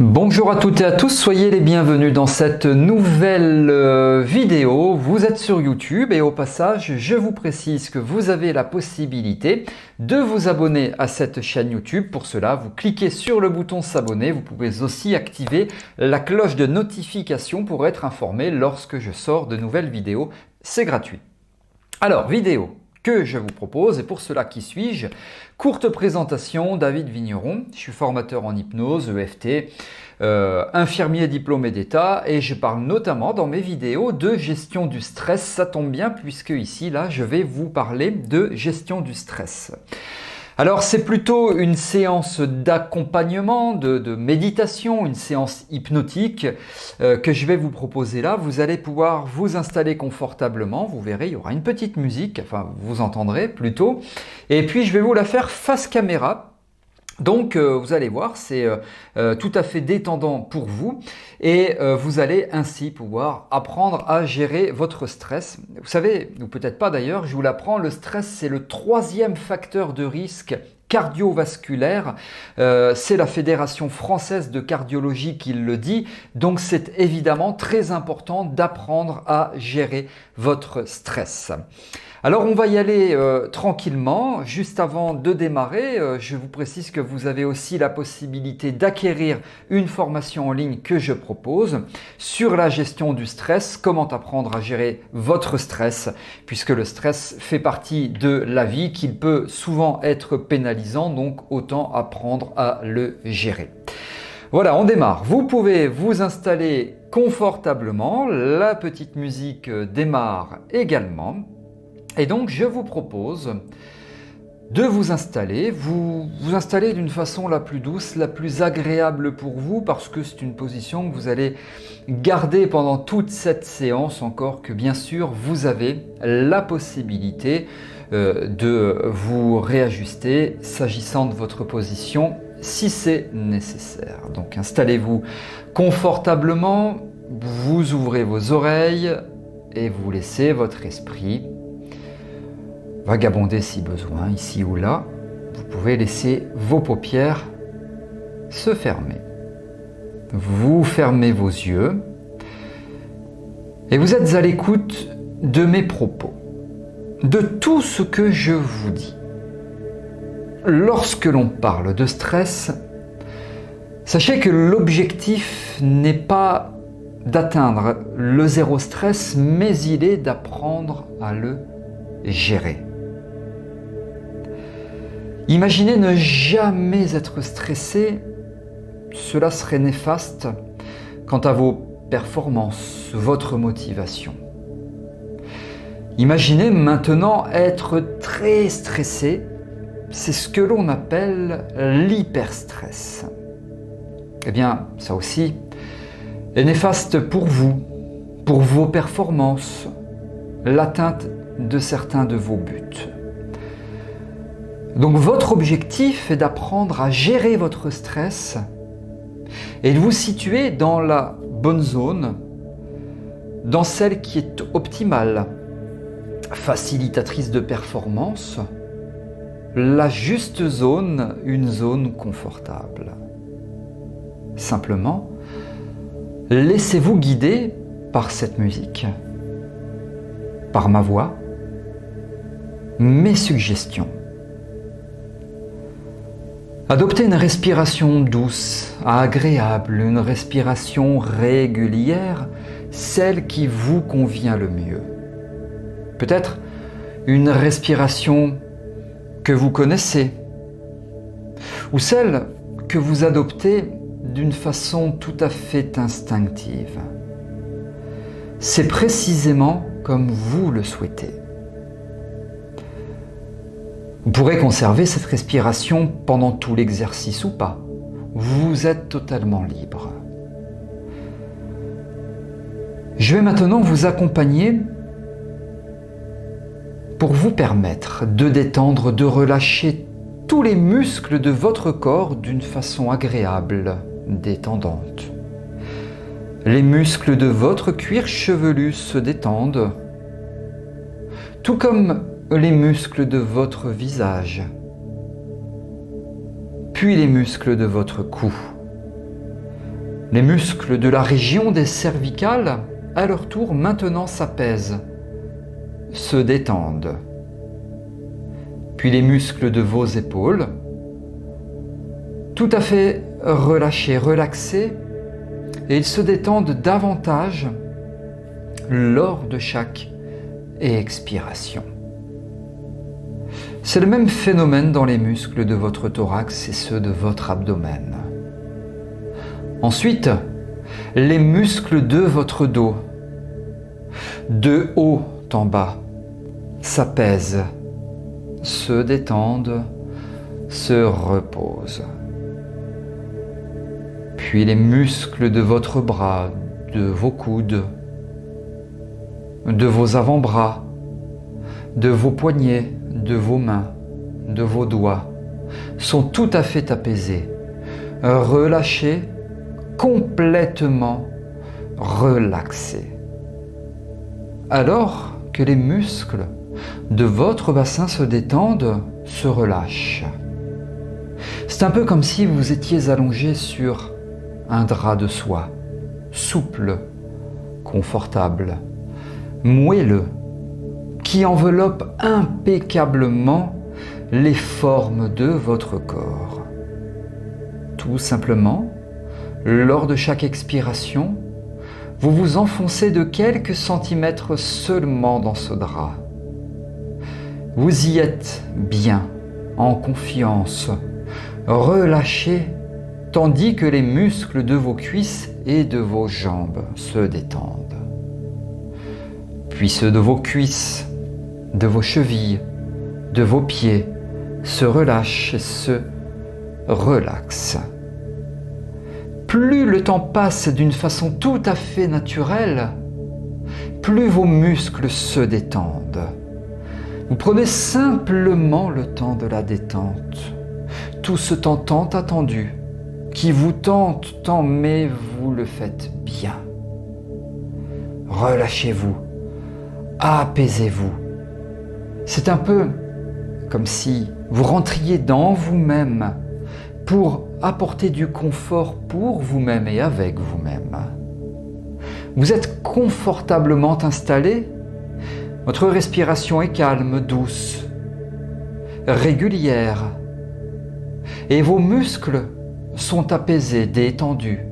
Bonjour à toutes et à tous, soyez les bienvenus dans cette nouvelle vidéo. Vous êtes sur YouTube et au passage, je vous précise que vous avez la possibilité de vous abonner à cette chaîne YouTube. Pour cela, vous cliquez sur le bouton s'abonner. Vous pouvez aussi activer la cloche de notification pour être informé lorsque je sors de nouvelles vidéos. C'est gratuit. Alors, vidéo que je vous propose, et pour cela, qui suis-je? Courte présentation, David Vigneron, je suis formateur en hypnose, EFT, infirmier diplômé d'État, et je parle notamment dans mes vidéos de gestion du stress. Ça tombe bien puisque ici, là, je vais vous parler de gestion du stress. Alors c'est plutôt une séance d'accompagnement, de méditation, une séance hypnotique que je vais vous proposer là. Vous allez pouvoir vous installer confortablement, vous verrez, il y aura une petite musique, enfin vous entendrez plutôt. Et puis je vais vous la faire face caméra. Donc vous allez voir, c'est tout à fait détendant pour vous et vous allez ainsi pouvoir apprendre à gérer votre stress. Vous savez, ou peut-être pas d'ailleurs, je vous l'apprends, le stress c'est le 3e facteur de risque cardiovasculaire. C'est la Fédération française de cardiologie qui le dit, donc c'est évidemment très important d'apprendre à gérer votre stress. Alors on va y aller tranquillement. Juste avant de démarrer, je vous précise que vous avez aussi la possibilité d'acquérir une formation en ligne que je propose sur la gestion du stress, comment apprendre à gérer votre stress, puisque le stress fait partie de la vie, qu'il peut souvent être pénalisant, donc autant apprendre à le gérer. Voilà, on démarre. Vous pouvez vous installer confortablement, la petite musique démarre également. Et donc, je vous propose de vous installer d'une façon la plus douce, la plus agréable pour vous, parce que c'est une position que vous allez garder pendant toute cette séance, encore que bien sûr, vous avez la possibilité de vous réajuster s'agissant de votre position, si c'est nécessaire. Donc, installez-vous confortablement, vous ouvrez vos oreilles et vous laissez votre esprit vagabonder si besoin, ici ou là. Vous pouvez laisser vos paupières se fermer. Vous fermez vos yeux et vous êtes à l'écoute de mes propos, de tout ce que je vous dis. Lorsque l'on parle de stress, sachez que l'objectif n'est pas d'atteindre le zéro stress, mais il est d'apprendre à le gérer. Imaginez ne jamais être stressé, cela serait néfaste quant à vos performances, votre motivation. Imaginez maintenant être très stressé, c'est ce que l'on appelle l'hyperstress. Eh bien, ça aussi est néfaste pour vous, pour vos performances, l'atteinte de certains de vos buts. Donc votre objectif est d'apprendre à gérer votre stress et de vous situer dans la bonne zone, dans celle qui est optimale, facilitatrice de performance, la juste zone, une zone confortable. Simplement, laissez-vous guider par cette musique, par ma voix, mes suggestions. Adoptez une respiration douce, agréable, une respiration régulière, celle qui vous convient le mieux. Peut-être une respiration que vous connaissez, ou celle que vous adoptez d'une façon tout à fait instinctive. C'est précisément comme vous le souhaitez. Vous pourrez conserver cette respiration pendant tout l'exercice ou pas. Vous êtes totalement libre. Je vais maintenant vous accompagner pour vous permettre de détendre, de relâcher tous les muscles de votre corps d'une façon agréable, détendante. Les muscles de votre cuir chevelu se détendent, tout comme les muscles de votre visage, puis les muscles de votre cou. Les muscles de la région des cervicales, à leur tour, maintenant s'apaisent, se détendent. Puis les muscles de vos épaules, tout à fait relâchés, relaxés, et ils se détendent davantage lors de chaque expiration. C'est le même phénomène dans les muscles de votre thorax et ceux de votre abdomen. Ensuite, les muscles de votre dos, de haut en bas, s'apaisent, se détendent, se reposent. Puis les muscles de votre bras, de vos coudes, de vos avant-bras, de vos poignets, de vos mains, de vos doigts, sont tout à fait apaisés, relâchés, complètement relaxés. Alors que les muscles de votre bassin se détendent, se relâchent. C'est un peu comme si vous étiez allongé sur un drap de soie, souple, confortable, moelleux, qui enveloppe impeccablement les formes de votre corps. Tout simplement, lors de chaque expiration, vous vous enfoncez de quelques centimètres seulement dans ce drap. Vous y êtes bien, en confiance, relâché, tandis que les muscles de vos cuisses et de vos jambes se détendent. Puis ceux de vos cuisses, de vos chevilles, de vos pieds se relâchent et se relaxent. Plus le temps passe d'une façon tout à fait naturelle, plus vos muscles se détendent. Vous prenez simplement le temps de la détente. Tout ce temps tant attendu, qui vous tente tant, mais vous le faites bien. Relâchez-vous, apaisez-vous. C'est un peu comme si vous rentriez dans vous-même pour apporter du confort pour vous-même et avec vous-même. Vous êtes confortablement installé, votre respiration est calme, douce, régulière, et vos muscles sont apaisés, détendus,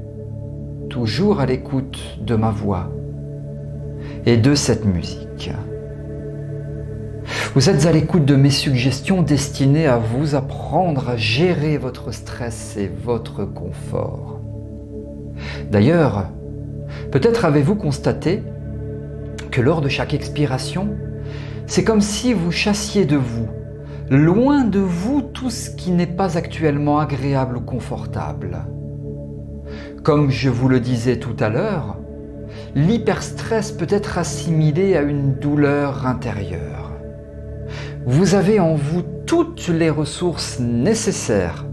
toujours à l'écoute de ma voix et de cette musique. Vous êtes à l'écoute de mes suggestions destinées à vous apprendre à gérer votre stress et votre confort. D'ailleurs, peut-être avez-vous constaté que lors de chaque expiration, c'est comme si vous chassiez de vous, loin de vous, tout ce qui n'est pas actuellement agréable ou confortable. Comme je vous le disais tout à l'heure, l'hyperstress peut être assimilé à une douleur intérieure. Vous avez en vous toutes les ressources nécessaires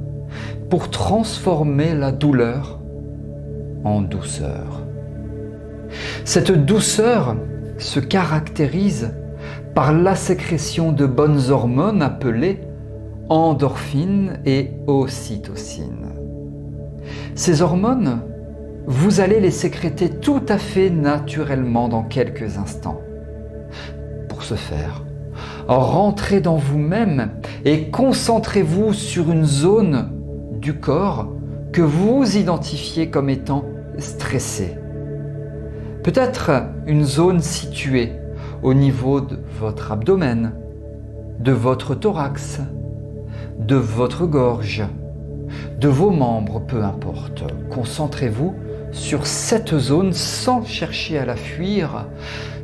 pour transformer la douleur en douceur. Cette douceur se caractérise par la sécrétion de bonnes hormones appelées endorphines et ocytocine. Ces hormones, vous allez les sécréter tout à fait naturellement dans quelques instants. Pour ce faire, rentrez dans vous-même et concentrez-vous sur une zone du corps que vous identifiez comme étant stressée. Peut-être une zone située au niveau de votre abdomen, de votre thorax, de votre gorge, de vos membres, peu importe. Concentrez-vous sur cette zone sans chercher à la fuir,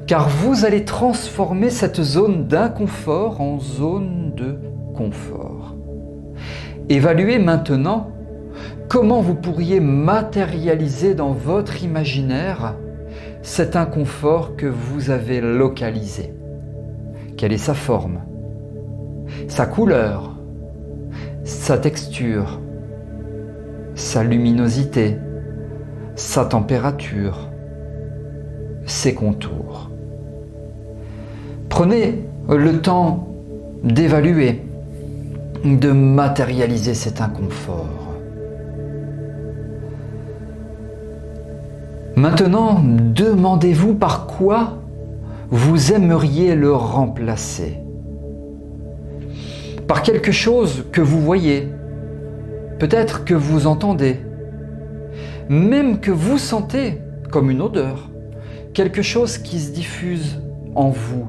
car vous allez transformer cette zone d'inconfort en zone de confort. Évaluez maintenant comment vous pourriez matérialiser dans votre imaginaire cet inconfort que vous avez localisé. Quelle est sa forme, sa couleur, sa texture, sa luminosité, sa température, ses contours. Prenez le temps d'évaluer, de matérialiser cet inconfort. Maintenant, demandez-vous par quoi vous aimeriez le remplacer. Par quelque chose que vous voyez, peut-être que vous entendez, même que vous sentez comme une odeur, quelque chose qui se diffuse en vous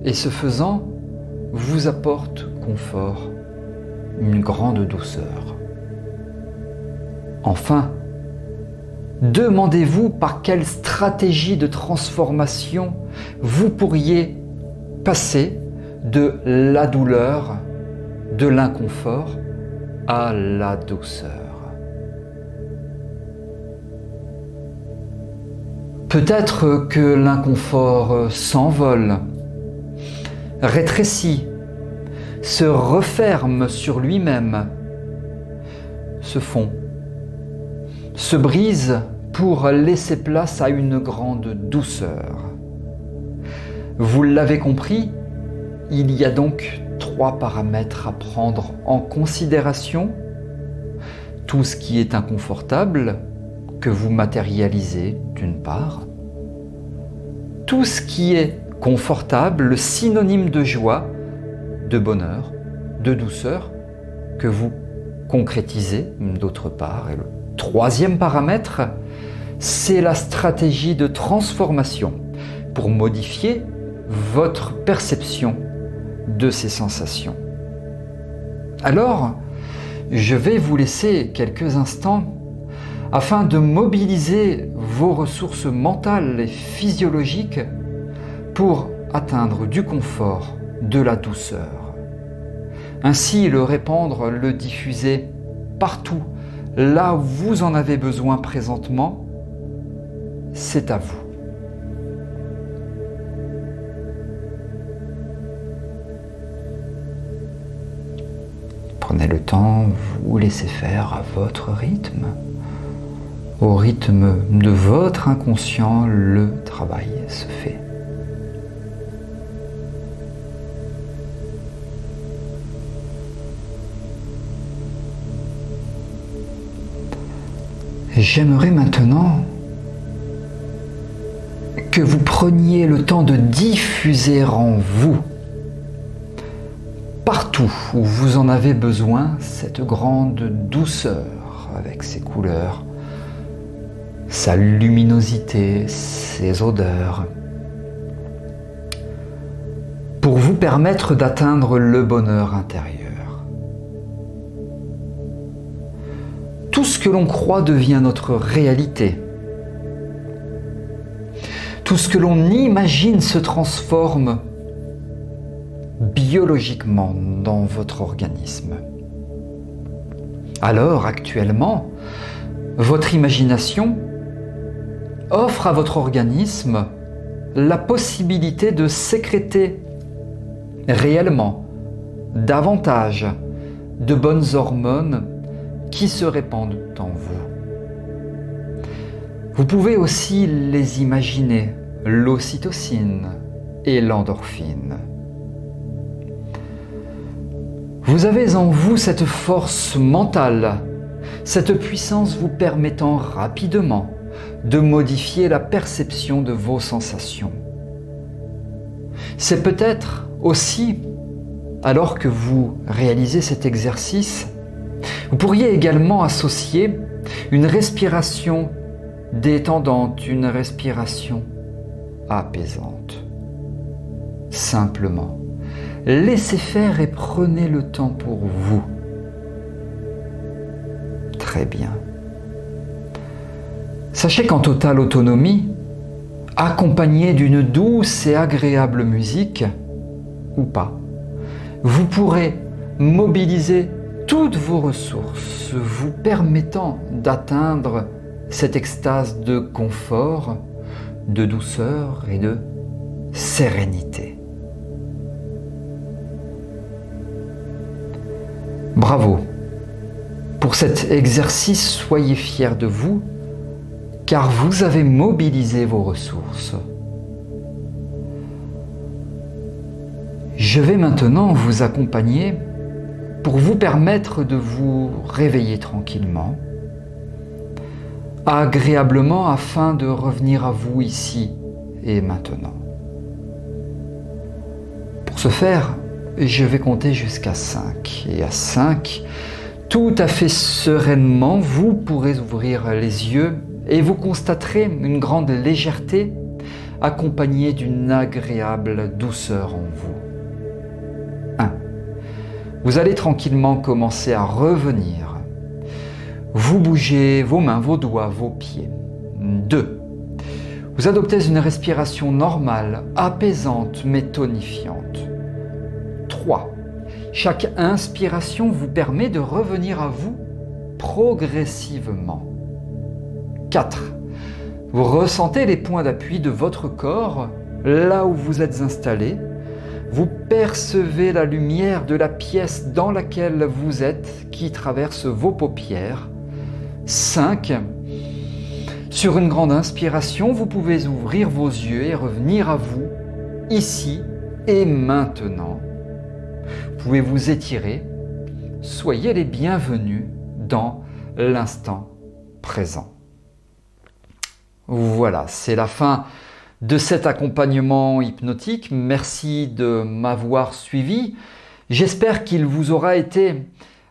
et ce faisant vous apporte confort, une grande douceur. Enfin, demandez-vous par quelle stratégie de transformation vous pourriez passer de la douleur, de l'inconfort à la douceur. Peut-être que l'inconfort s'envole, rétrécit, se referme sur lui-même, se fond, se brise pour laisser place à une grande douceur. Vous l'avez compris, il y a donc 3 paramètres à prendre en considération. Tout ce qui est inconfortable, que vous matérialisez d'une part. Tout ce qui est confortable, synonyme de joie, de bonheur, de douceur, que vous concrétisez d'autre part. Et le 3e paramètre, c'est la stratégie de transformation pour modifier votre perception de ces sensations. Alors, je vais vous laisser quelques instants afin de mobiliser vos ressources mentales et physiologiques pour atteindre du confort, de la douceur. Ainsi, le répandre, le diffuser partout, là où vous en avez besoin présentement, c'est à vous. Prenez le temps, vous laissez faire à votre rythme. Au rythme de votre inconscient, le travail se fait. J'aimerais maintenant que vous preniez le temps de diffuser en vous, partout où vous en avez besoin, cette grande douceur avec ses couleurs, sa luminosité, ses odeurs, pour vous permettre d'atteindre le bonheur intérieur. Tout ce que l'on croit devient notre réalité. Tout ce que l'on imagine se transforme biologiquement dans votre organisme. Alors, actuellement, votre imagination offre à votre organisme la possibilité de sécréter réellement davantage de bonnes hormones qui se répandent en vous. Vous pouvez aussi les imaginer, l'ocytocine et l'endorphine. Vous avez en vous cette force mentale, cette puissance vous permettant rapidement de modifier la perception de vos sensations. C'est peut-être aussi, alors que vous réalisez cet exercice, vous pourriez également associer une respiration détendante, une respiration apaisante. Simplement, laissez faire et prenez le temps pour vous. Très bien. Sachez qu'en totale autonomie, accompagné d'une douce et agréable musique, ou pas, vous pourrez mobiliser toutes vos ressources, vous permettant d'atteindre cette extase de confort, de douceur et de sérénité. Bravo! Pour cet exercice, soyez fiers de vous, car vous avez mobilisé vos ressources. Je vais maintenant vous accompagner pour vous permettre de vous réveiller tranquillement, agréablement afin de revenir à vous ici et maintenant. Pour ce faire, je vais compter jusqu'à 5. Et à 5, tout à fait sereinement, vous pourrez ouvrir les yeux et vous constaterez une grande légèreté accompagnée d'une agréable douceur en vous. 1. Vous allez tranquillement commencer à revenir. Vous bougez vos mains, vos doigts, vos pieds. 2. Vous adoptez une respiration normale, apaisante mais tonifiante. 3. Chaque inspiration vous permet de revenir à vous progressivement. 4. Vous ressentez les points d'appui de votre corps là où vous êtes installé. Vous percevez la lumière de la pièce dans laquelle vous êtes qui traverse vos paupières. 5. Sur une grande inspiration, vous pouvez ouvrir vos yeux et revenir à vous, ici et maintenant. Vous pouvez vous étirer. Soyez les bienvenus dans l'instant présent. Voilà, c'est la fin de cet accompagnement hypnotique. Merci de m'avoir suivi. J'espère qu'il vous aura été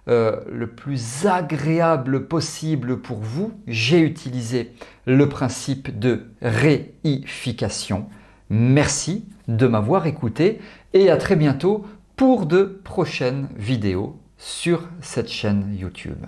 le plus agréable possible pour vous. J'ai utilisé le principe de réification. Merci de m'avoir écouté et à très bientôt pour de prochaines vidéos sur cette chaîne YouTube.